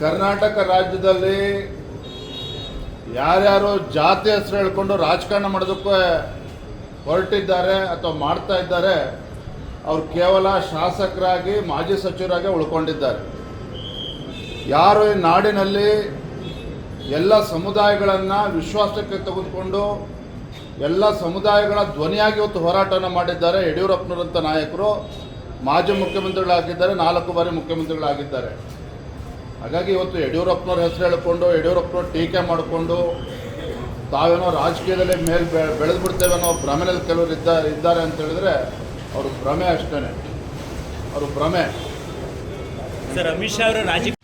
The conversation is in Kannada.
ಕರ್ನಾಟಕ ರಾಜ್ಯದಲ್ಲಿ ಯಾರ್ಯಾರು ಜಾತಿ ಹೆಸರು ಹೇಳ್ಕೊಂಡು ರಾಜಕಾರಣ ಮಾಡೋದಕ್ಕೆ ಹೊರಟಿದ್ದಾರೆ ಅಥವಾ ಮಾಡ್ತಾ ಇದ್ದಾರೆ ಅವರು ಕೇವಲ ಶಾಸಕರಾಗಿ ಮಾಜಿ ಸಚಿವರಾಗಿ ಉಳ್ಕೊಂಡಿದ್ದಾರೆ. ಯಾರು ಈ ನಾಡಿನಲ್ಲಿ ಎಲ್ಲ ಸಮುದಾಯಗಳನ್ನು ವಿಶ್ವಾಸಕ್ಕೆ ತೆಗೆದುಕೊಂಡು ಎಲ್ಲ ಸಮುದಾಯಗಳ ಧ್ವನಿಯಾಗಿ ಇವತ್ತು ಹೋರಾಟವನ್ನು ಮಾಡಿದ್ದಾರೆ ಯಡಿಯೂರಪ್ಪನವರಂಥ ನಾಯಕರು. ಮಾಜಿ ಮುಖ್ಯಮಂತ್ರಿಗಳಾಗಿದ್ದಾರೆ, 4 ಬಾರಿ ಮುಖ್ಯಮಂತ್ರಿಗಳಾಗಿದ್ದಾರೆ. ಹಾಗಾಗಿ ಇವತ್ತು ಯಡಿಯೂರಪ್ಪನವ್ರ ಹೆಸರು ಹೇಳಿಕೊಂಡು ಯಡಿಯೂರಪ್ಪನವ್ರು ಟೀಕೆ ಮಾಡಿಕೊಂಡು ತಾವೇನೋ ರಾಜಕೀಯದಲ್ಲಿ ಬೆಳೆದು ಬಿಡ್ತೇವೆ ಅನ್ನೋ ಭ್ರಮೆಯಲ್ಲಿ ಕೆಲವರು ಇದ್ದಾರೆ ಅಂತ ಹೇಳಿದ್ರೆ ಅವರು ಭ್ರಮೆ ಅಷ್ಟೇ, ಅವರು ಭ್ರಮೆ. ಸರ್, ಅಮಿತ್ ಶಾ ಅವರು